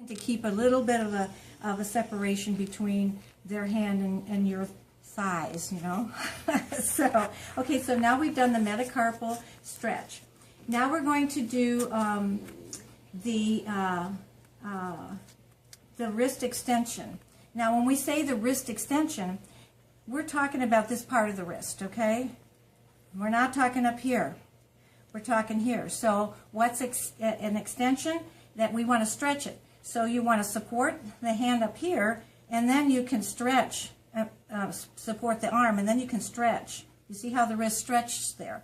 to keep a little bit of a separation between their hand and your thighs, you know. Okay, so now we've done the metacarpal stretch. Now we're going to do the wrist extension. Now when we say the wrist extension, we're talking about this part of the wrist, okay? We're not talking up here. We're talking here. So what's an extension? That we want to stretch it. So you want to support the hand up here, and then you can stretch, support the arm, and then you can stretch. You see how the wrist stretches there.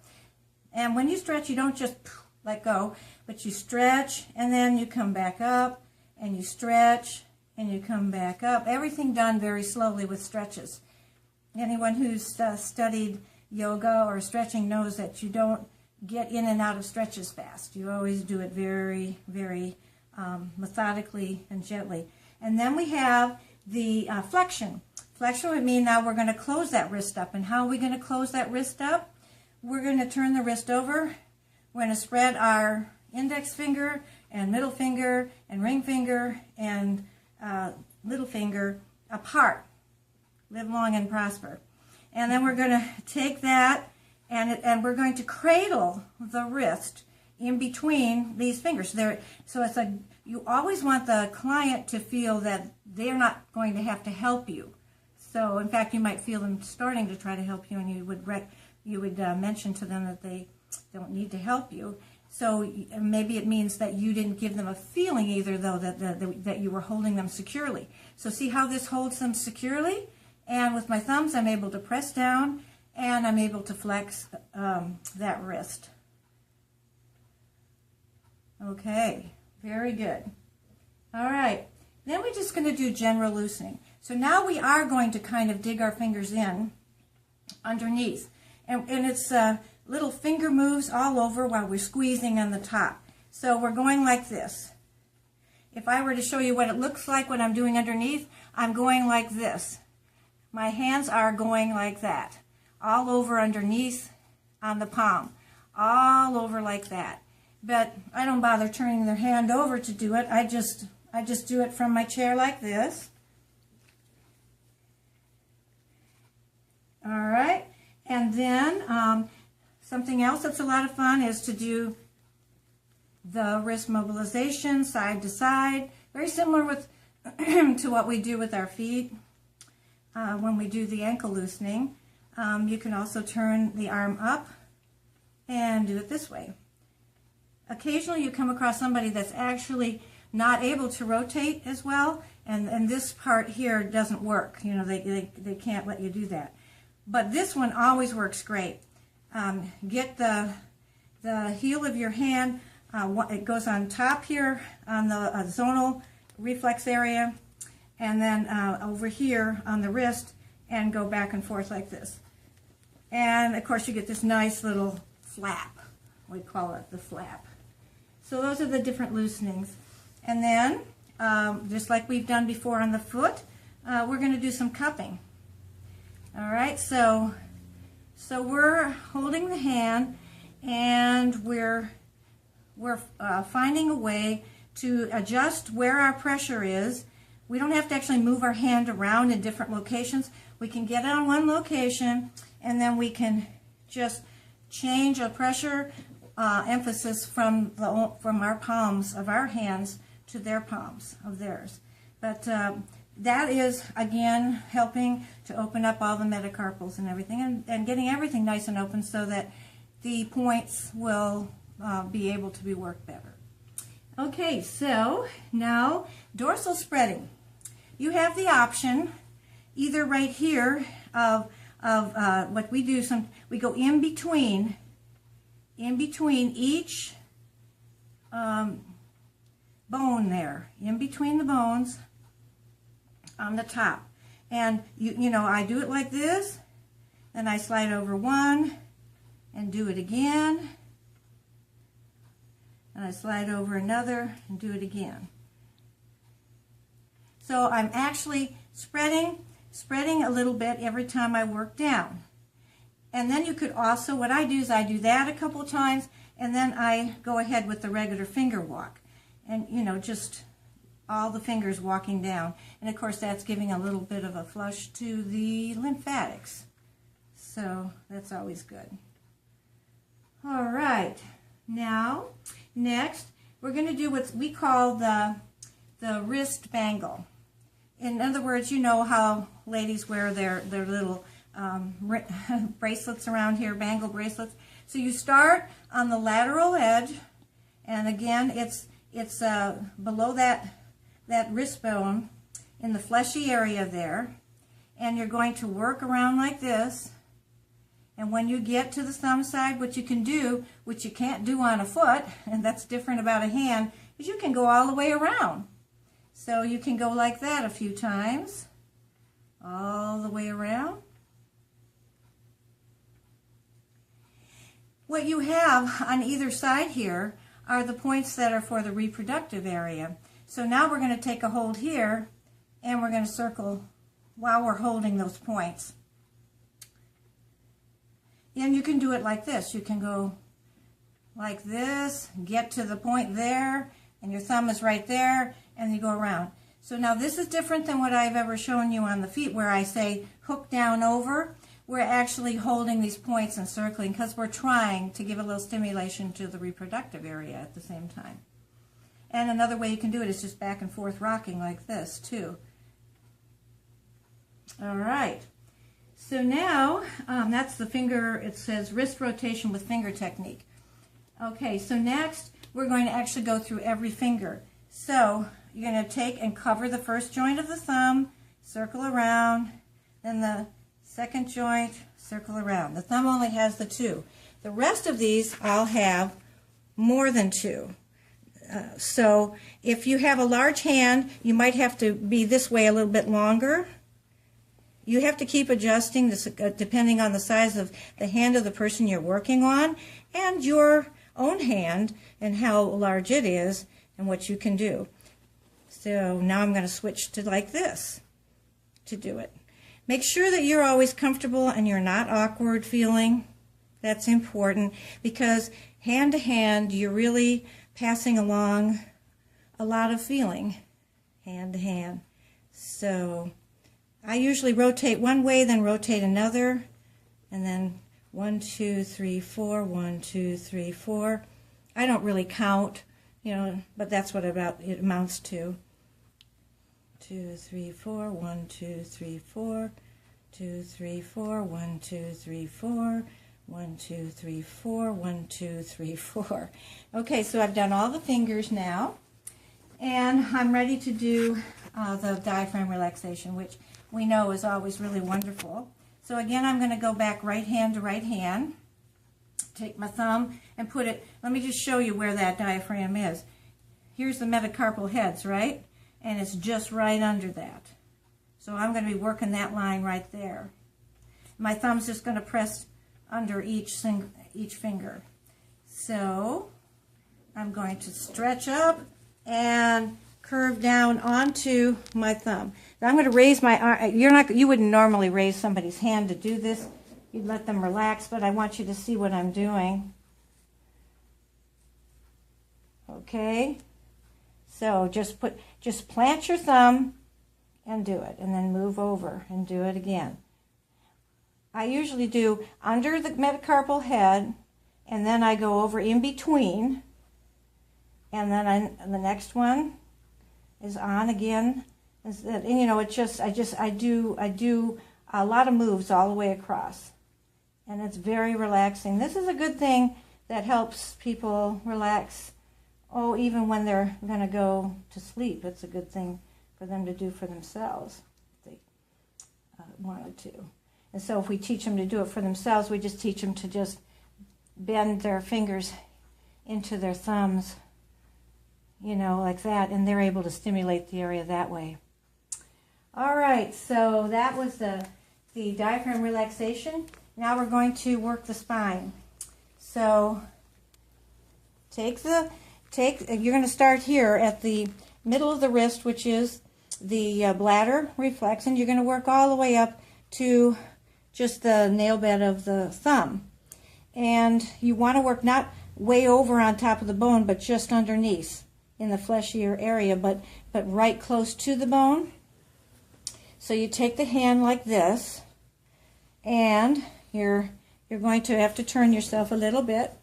And when you stretch, you don't just let go, but you stretch, and then you come back up, and you stretch, and you come back up. Everything done very slowly with stretches. Anyone who's studied yoga or stretching knows that you don't get in and out of stretches fast. You always do it very, very methodically and gently. And then we have the flexion. Flexion would mean now we're going to close that wrist up. And how are we going to close that wrist up? We're going to turn the wrist over. We're going to spread our index finger and middle finger and ring finger and little finger apart. Live long and prosper. And then we're going to take that and we're going to cradle the wrist in between these fingers. So it's like you always want the client to feel that they're not going to have to help you. So in fact, you might feel them starting to try to help you, and you would mention to them that they don't need to help you. So maybe it means that you didn't give them a feeling either, though, that you were holding them securely. So see how this holds them securely? And with my thumbs, I'm able to press down, and I'm able to flex that wrist. Okay, very good. All right, then we're just going to do general loosening. So now we are going to kind of dig our fingers in underneath. And it's little finger moves all over while we're squeezing on the top. So we're going like this. If I were to show you what it looks like when I'm doing underneath, I'm going like this. My hands are going like that, all over underneath on the palm, all over like that. But I don't bother turning their hand over to do it. I just do it from my chair like this. All right, and then something else that's a lot of fun is to do the wrist mobilization side to side, very similar with to what we do with our feet. When we do the ankle loosening, you can also turn the arm up and do it this way. Occasionally you come across somebody that's actually not able to rotate as well, and this part here doesn't work. You know, they can't let you do that. But this one always works great. Get the heel of your hand, it goes on top here on the zonal reflex area, and then over here on the wrist, and go back and forth like this. And of course you get this nice little flap. We call it the flap. So those are the different loosenings. And then, just like we've done before on the foot, we're going to do some cupping. All right, so we're holding the hand, and we're finding a way to adjust where our pressure is. We don't have to actually move our hand around in different locations. We can get it on one location, and then we can just change a pressure emphasis from our palms of our hands to their palms of theirs. But that is, again, helping to open up all the metacarpals and everything, and getting everything nice and open so that the points will be able to be worked better. Okay, so now dorsal spreading. You have the option either right here of what we do. We go in between each bone there, in between the bones on the top. And you know, I do it like this, then I slide over one and do it again, and I slide over another and do it again. So I'm actually spreading a little bit every time I work down. And then you could also, what I do is I do that a couple of times, and then I go ahead with the regular finger walk. And, you know, just all the fingers walking down. And of course that's giving a little bit of a flush to the lymphatics. So that's always good. All right, now next we're going to do what we call the wrist bangle. In other words, you know how ladies wear their little bracelets around here, bangle bracelets. So you start on the lateral edge, and again it's below that wrist bone in the fleshy area there, and you're going to work around like this. And when you get to the thumb side, what you can do, which you can't do on a foot, and that's different about a hand, is you can go all the way around. So you can go like that a few times, all the way around. What you have on either side here are the points that are for the reproductive area. So now we're going to take a hold here, and we're going to circle while we're holding those points. And you can do it like this. You can go like this, get to the point there, and your thumb is right there, and you go around. So now this is different than what I've ever shown you on the feet, where I say hook down over. We're actually holding these points and circling because we're trying to give a little stimulation to the reproductive area at the same time. And another way you can do it is just back and forth rocking like this too. All right. So now, that's the finger, it says wrist rotation with finger technique. Okay, so next we're going to actually go through every finger. So you're going to take and cover the first joint of the thumb, circle around, then the second joint, circle around. The thumb only has the two. The rest of these I'll have more than two. So if you have a large hand, you might have to be this way a little bit longer. You have to keep adjusting this, depending on the size of the hand of the person you're working on and your own hand and how large it is and what you can do. So now I'm going to switch to like this to do it. Make sure that you're always comfortable and you're not awkward feeling. That's important because hand to hand you're really passing along a lot of feeling hand to hand. So I usually rotate one way, then rotate another, and then 1, 2, 3, 4, 1, 2, 3, 4. I don't really count, but that's what it amounts to. 2, 3, 4, 1, 2, 3, 4, 2, 3, 4, 1, 2, 3, 4, 1, 2, 3, 4, 1, 2, 3, 4. Okay, so I've done all the fingers now, and I'm ready to do the diaphragm relaxation, which we know is always really wonderful. So again, I'm going to go back right hand to right hand, take my thumb and put it, let me just show you where that diaphragm is. Here's the metacarpal heads, right? And it's just right under that. So I'm going to be working that line right there. My thumb's just going to press under each finger. So I'm going to stretch up and curve down onto my thumb. Now I'm going to raise my arm. You wouldn't normally raise somebody's hand to do this. You'd let them relax, but I want you to see what I'm doing. Okay? So just plant your thumb and do it, and then move over and do it again. I usually do under the metacarpal head, and then I go over in between, and then the next one is on again. And I do a lot of moves all the way across, and it's very relaxing. This is a good thing that helps people relax. Oh, even when they're going to go to sleep, it's a good thing for them to do for themselves if they wanted to. And so if we teach them to do it for themselves, we just teach them to just bend their fingers into their thumbs, like that, and they're able to stimulate the area that way. All right, so that was the diaphragm relaxation. Now we're going to work the spine. So you're going to start here at the middle of the wrist, which is the bladder reflex, and you're going to work all the way up to just the nail bed of the thumb. And you want to work not way over on top of the bone, but just underneath. in the fleshier area, but right close to the bone. So you take the hand like this, and you're going to have to turn yourself a little bit,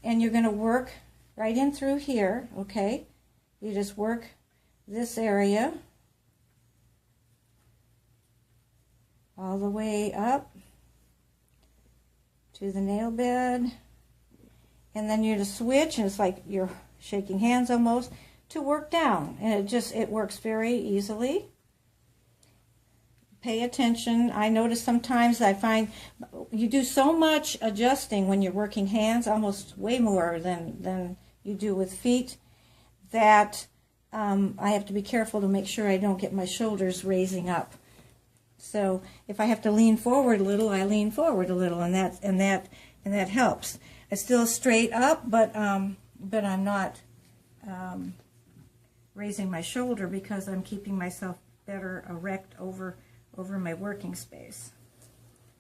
and you're going to work right in through here, okay? You just work this area all the way up to the nail bed, and then you just switch, and it's like you're shaking hands almost, to work down, and it works very easily. Pay attention. I notice sometimes I find you do so much adjusting when you're working hands, almost way more than you do with feet, that I have to be careful to make sure I don't get my shoulders raising up. So if I have to lean forward a little, I lean forward a little, and that helps. I still straight up, but I'm not raising my shoulder because I'm keeping myself better erect over my working space.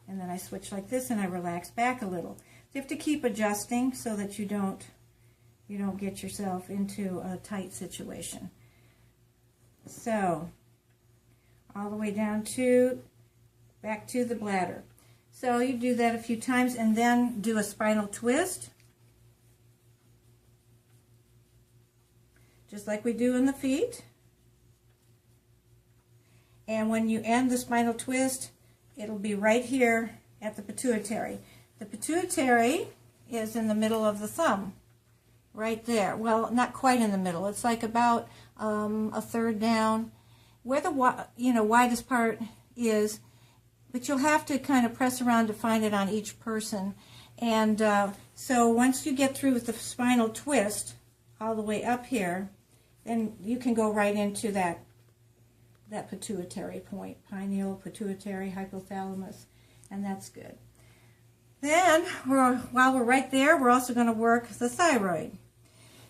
And then I switch like this, and I relax back a little. So you have to keep adjusting so that you don't get yourself into a tight situation. So all the way down back to the bladder. So you do that a few times, and then do a spinal twist, just like we do in the feet. And when you end the spinal twist, it'll be right here at the pituitary. The pituitary is in the middle of the thumb, right there. Well, not quite in the middle. It's like about a third down, where the widest part is. But you'll have to kind of press around to find it on each person. And so once you get through with the spinal twist all the way up here, then you can go right into that pituitary point, pineal, pituitary, hypothalamus, and that's good. Then, while we're right there, we're also going to work the thyroid.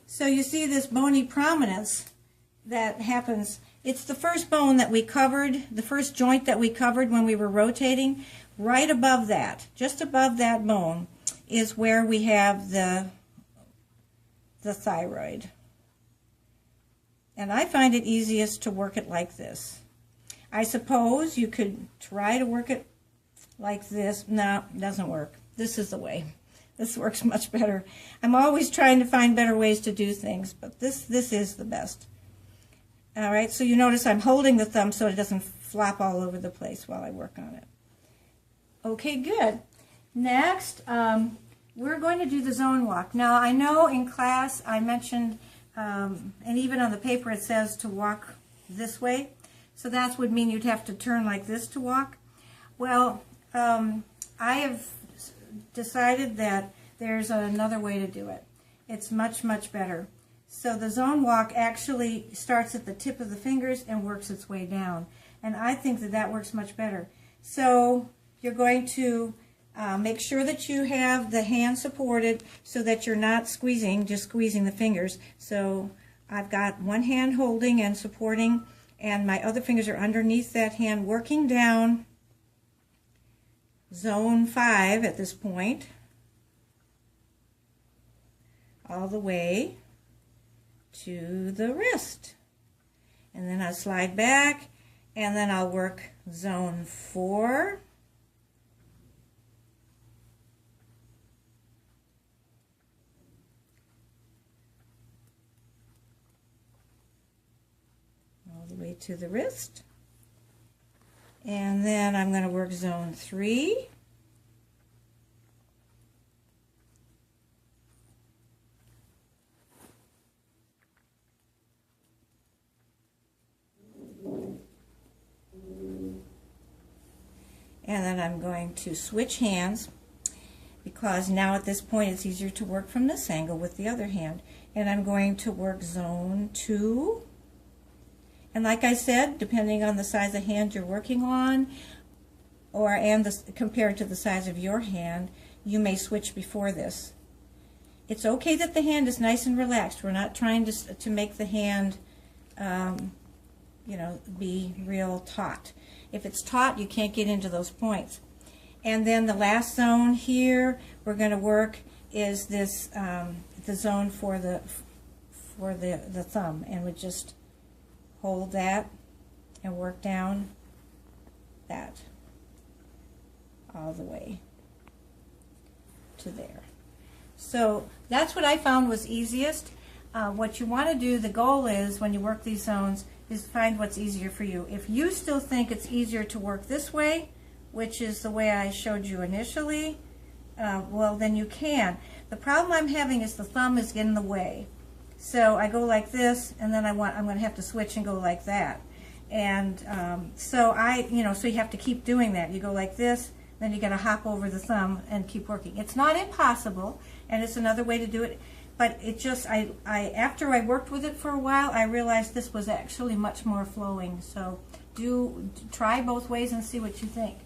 So you see this bony prominence that happens. It's the first bone that we covered, the first joint that we covered when we were rotating. Right above that, just above that bone, is where we have the thyroid. And I find it easiest to work it like this. I suppose you could try to work it like this. No, it doesn't work. This is the way. This works much better. I'm always trying to find better ways to do things, but this is the best. All right, so you notice I'm holding the thumb so it doesn't flop all over the place while I work on it. Okay, good. Next, we're going to do the zone walk. Now, I know in class I mentioned, and even on the paper it says to walk this way. So that would mean you'd have to turn like this to walk. Well, I have decided that there's another way to do it. It's much, much better. So the zone walk actually starts at the tip of the fingers and works its way down. And I think that works much better. So you're going to make sure that you have the hand supported so that you're not squeezing, just squeezing the fingers. So I've got one hand holding and supporting, and my other fingers are underneath that hand working down zone 5 at this point, all the way to the wrist. And then I'll slide back, and then I'll work zone 4, all the way to the wrist. And then I'm going to work zone 3. And then I'm going to switch hands, because now at this point it's easier to work from this angle with the other hand. And I'm going to work zone 2. And like I said, depending on the size of hand you're working on, compared to the size of your hand, you may switch before this. It's okay that the hand is nice and relaxed. We're not trying to make the hand, be real taut. If it's taut, you can't get into those points. And then the last zone here we're going to work is this the zone for for the thumb, and would just hold that and work down that all the way to there. So that's what I found was easiest. What you want to do, the goal is when you work these zones, is find what's easier for you. If you still think it's easier to work this way, which is the way I showed you initially, well, then you can. The problem I'm having is the thumb is in the way. So I go like this, and then I'm going to have to switch and go like that. And so so you have to keep doing that. You go like this, then you got to hop over the thumb and keep working. It's not impossible, and it's another way to do it. But it just, after I worked with it for a while, I realized this was actually much more flowing. So try both ways and see what you think.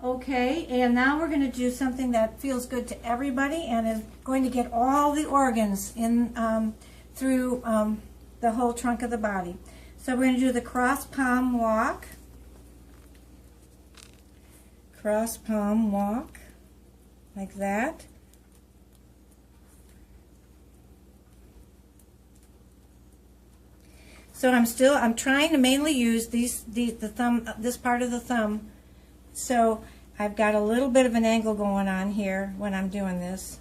Okay, and now we're going to do something that feels good to everybody and is going to get all the organs in through the whole trunk of the body. So we're going to do the cross palm walk. Cross palm walk, like that. So I'm trying to mainly use the thumb, this part of the thumb. So I've got a little bit of an angle going on here when I'm doing this,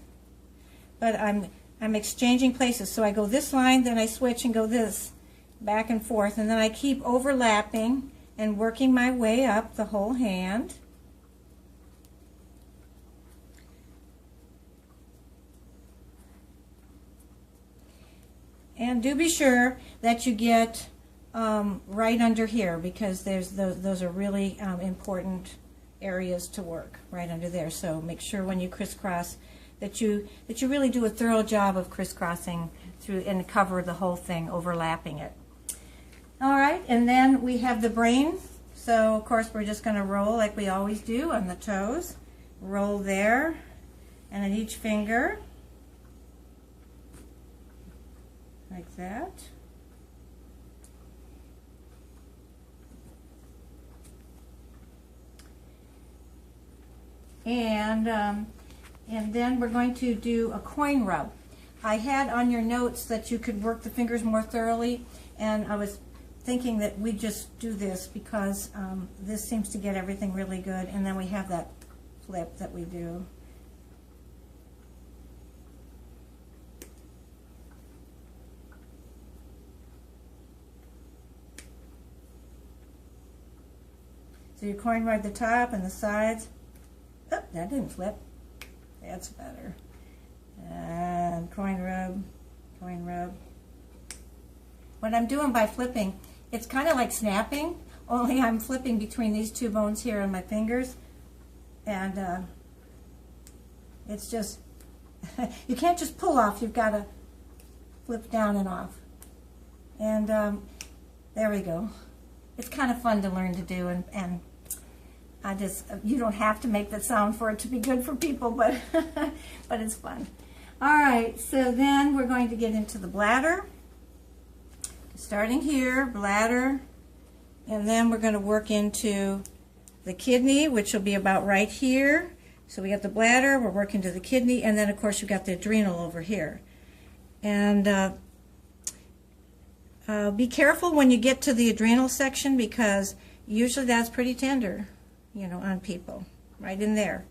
but I'm exchanging places. So I go this line, then I switch and go this, back and forth, and then I keep overlapping and working my way up the whole hand. And do be sure that you get right under here, because those are really important areas to work right under there. So make sure when you crisscross that you really do a thorough job of crisscrossing through and cover the whole thing, overlapping it. All right, and then we have the brain. So of course we're just going to roll like we always do on the toes. Roll there, and at each finger, like that. And then we're going to do a coin rub. I had on your notes that you could work the fingers more thoroughly, and I was thinking that we just do this because this seems to get everything really good, and then we have that flip that we do. So you coin rub the top and the sides. Oh, that didn't flip. That's better. And coin rub, coin rub. What I'm doing by flipping, it's kind of like snapping, only I'm flipping between these two bones here on my fingers. And it's just, you can't just pull off, you've got to flip down and off. And there we go. It's kind of fun to learn to do, and you don't have to make that sound for it to be good for people, but but it's fun. All right, so then we're going to get into the bladder. Starting here, bladder, and then we're going to work into the kidney, which will be about right here. So we got the bladder, we're working to the kidney, and then of course you've got the adrenal over here. And be careful when you get to the adrenal section, because usually that's pretty tender, you know, on people, right in there.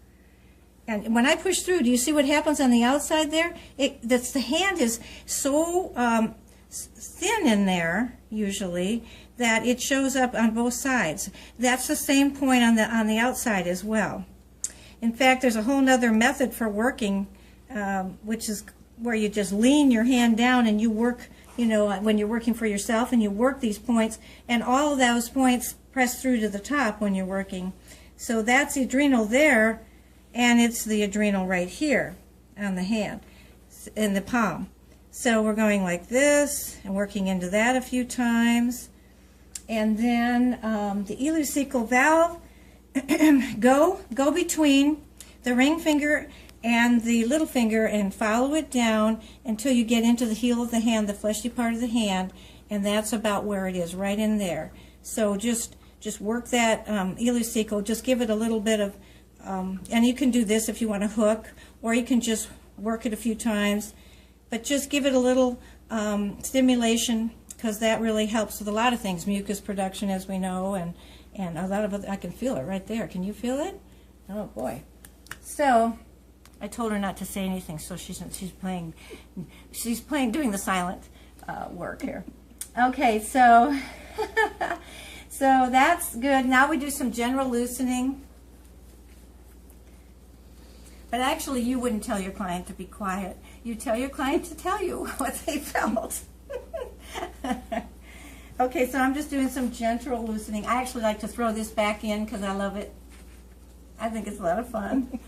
And when I push through, do you see what happens on the outside there? The hand is so thin in there, usually, that it shows up on both sides. That's the same point on the outside as well. In fact, there's a whole nother method for working, which is where you just lean your hand down and you work, you know, when you're working for yourself, and you work these points, and all of those points press through to the top when you're working. So that's the adrenal there, and it's the adrenal right here on the hand, in the palm. So we're going like this and working into that a few times. And then the ileocecal valve, go between the ring finger and the little finger and follow it down until you get into the heel of the hand, the fleshy part of the hand, and that's about where it is, right in there. So just work that ileocecal, just give it a little bit of, and you can do this if you want to hook, or you can just work it a few times, but just give it a little stimulation, because that really helps with a lot of things, mucus production, as we know, and a lot of other, I can feel it right there. Can you feel it? Oh boy. So I told her not to say anything, so she's playing doing the silent work here. Okay, so so that's good. Now we do some general loosening. But actually, you wouldn't tell your client to be quiet. You tell your client to tell you what they felt. Okay, so I'm just doing some gentle loosening. I actually like to throw this back in because I love it. I think it's a lot of fun.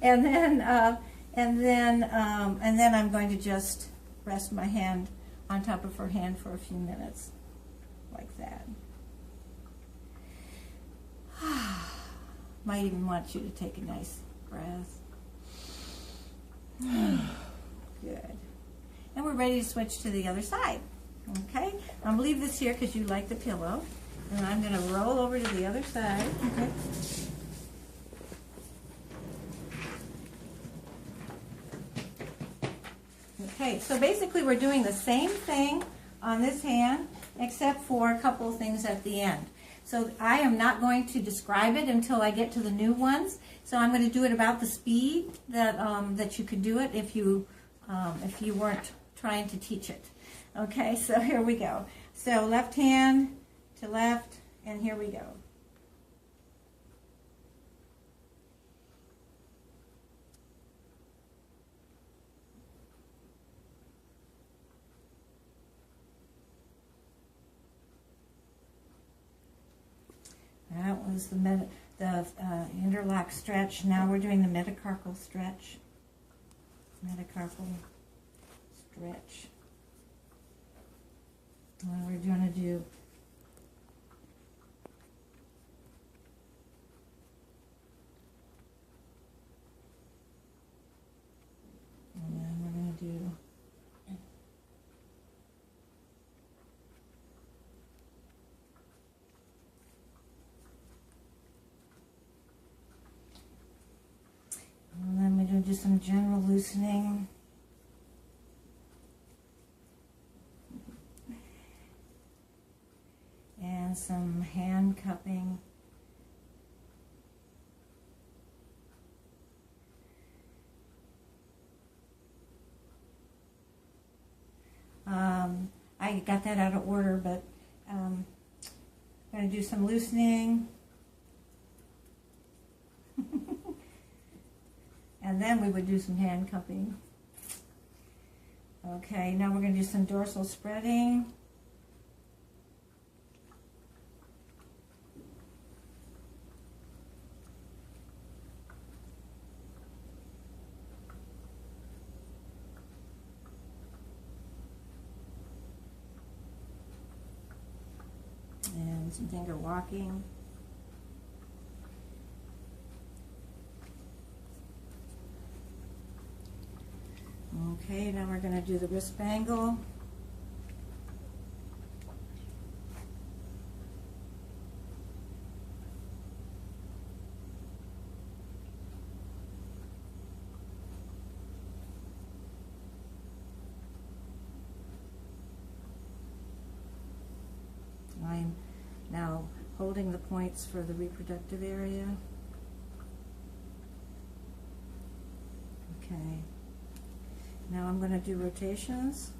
And then I'm going to just rest my hand on top of her hand for a few minutes, like that. Might even want you to take a nice breath. Good. And we're ready to switch to the other side. Okay? I'm going to leave this here because you like the pillow. And I'm going to roll over to the other side. Okay? Okay, so basically we're doing the same thing on this hand, except for a couple of things at the end. So I am not going to describe it until I get to the new ones. So I'm going to do it about the speed that that you could do it if you weren't trying to teach it. Okay, so here we go. So left hand to left, and here we go. That was the interlock stretch. Now we're doing the metacarpal stretch. Metacarpal stretch. And we're going to do do some general loosening. And some hand cupping. I got that out of order, but I'm going to do some loosening. And then we would do some hand cupping. Okay, now we're going to do some dorsal spreading. And some finger walking. Okay, now we're going to do the wrist bangle. I'm now holding the points for the reproductive area. Okay. Now I'm going to do rotations.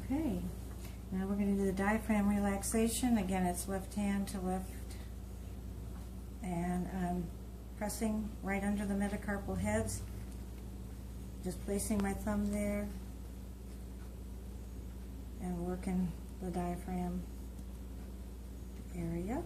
Okay, now we're going to do the diaphragm relaxation. Again, it's left hand to left, and I'm pressing right under the metacarpal heads, just placing my thumb there and working the diaphragm area.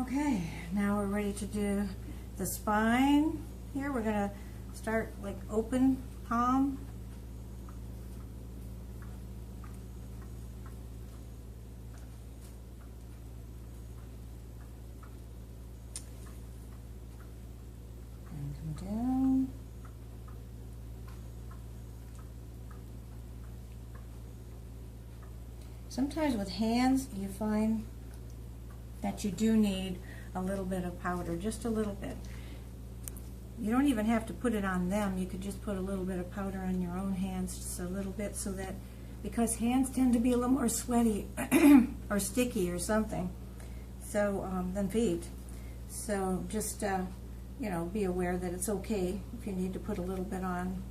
Okay, now we're ready to do the spine. Here we're going to start like open palm. And come down. Sometimes with hands you find that you do need a little bit of powder, just a little bit. You don't even have to put it on them. You could just put a little bit of powder on your own hands, just a little bit, so that, because hands tend to be a little more sweaty or sticky or something, so than feet. So just you know, be aware that it's okay if you need to put a little bit on.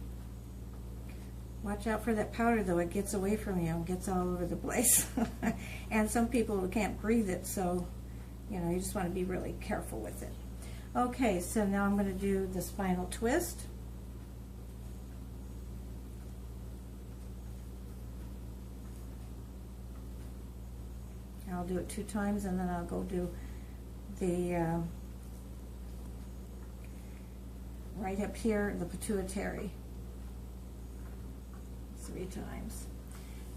Watch out for that powder though, it gets away from you and gets all over the place. And some people can't breathe it, so you know, you just want to be really careful with it. Okay, so now I'm going to do the spinal twist. I'll do it 2 times and then I'll go do the right up here, the pituitary, 3 times.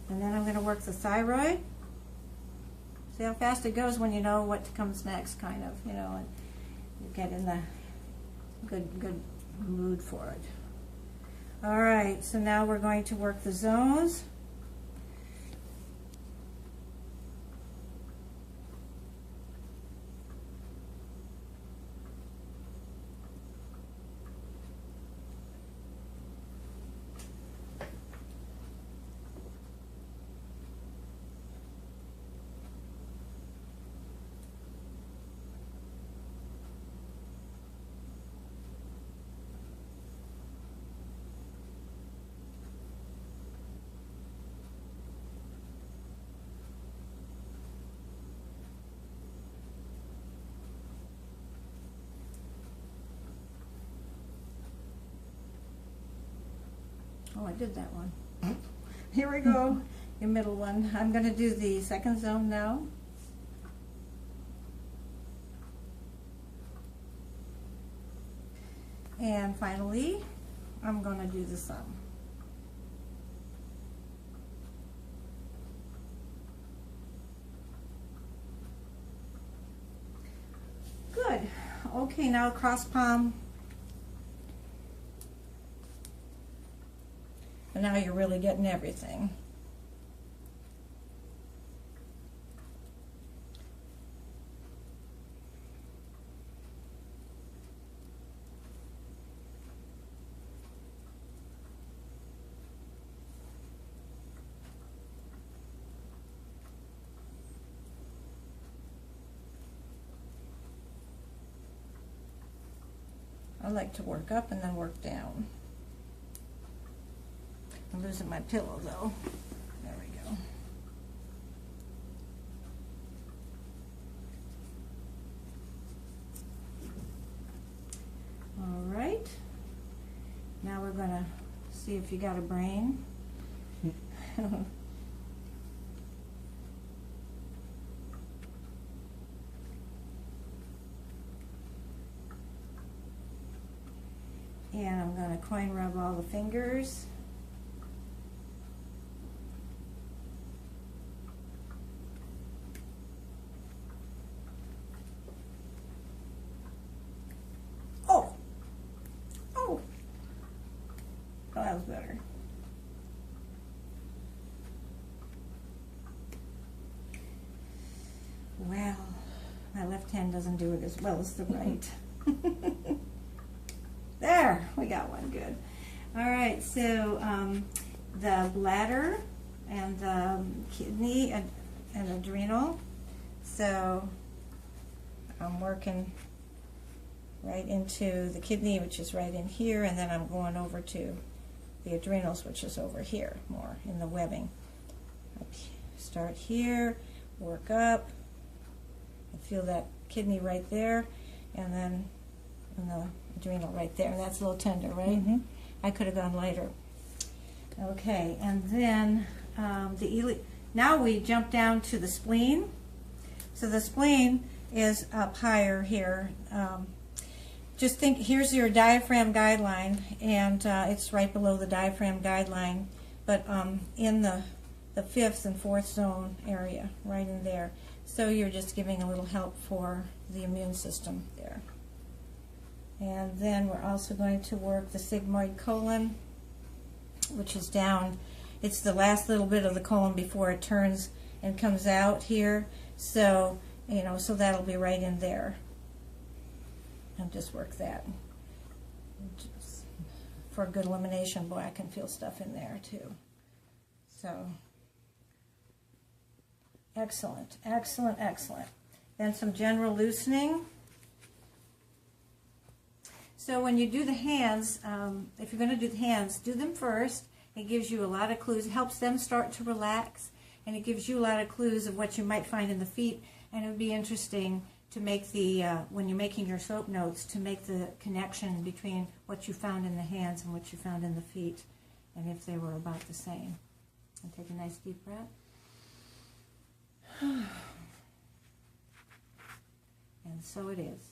And then I'm going to work the thyroid. See how fast it goes when you know what comes next, kind of, you know, and you get in the good mood for it. All right, so now we're going to work the zones. Oh, I did that one. Here we go, your middle one. I'm going to do the second zone now. And finally, I'm going to do the thumb. Good. Okay, now cross palm. And now you're really getting everything. I like to work up and then work down. I'm losing my pillow though. There we go. All right. Now we're going to see if you got a brain. And I'm going to coin rub all the fingers. That was better. Well, my left hand doesn't do it as well as the right. There, we got one, good. All right, so the bladder and the kidney and adrenal. So I'm working right into the kidney, which is right in here, and then I'm going over to the adrenals, which is over here, more in the webbing. Start here, work up. I feel that kidney right there, and then in the adrenal right there. And that's a little tender, right? Mm-hmm. I could have gone lighter. Okay, and then now we jump down to the spleen. So the spleen, is up higher here. Just think, here's your diaphragm guideline, and it's right below the diaphragm guideline, but in the fifth and fourth zone area, right in there. So you're just giving a little help for the immune system there. And then we're also going to work the sigmoid colon, which is down. It's the last little bit of the colon before it turns and comes out here. So, so that'll be right in there. And just work that. Just for a good elimination, boy, I can feel stuff in there too. So, excellent, excellent, excellent. Then some general loosening. So when you do the hands, if you're going to do the hands, do them first. It gives you a lot of clues. It helps them start to relax, and it gives you a lot of clues of what you might find in the feet. And it would be interesting to make the, when you're making your soap notes, to make the connection between what you found in the hands and what you found in the feet, and if they were about the same. And take a nice deep breath. And so it is.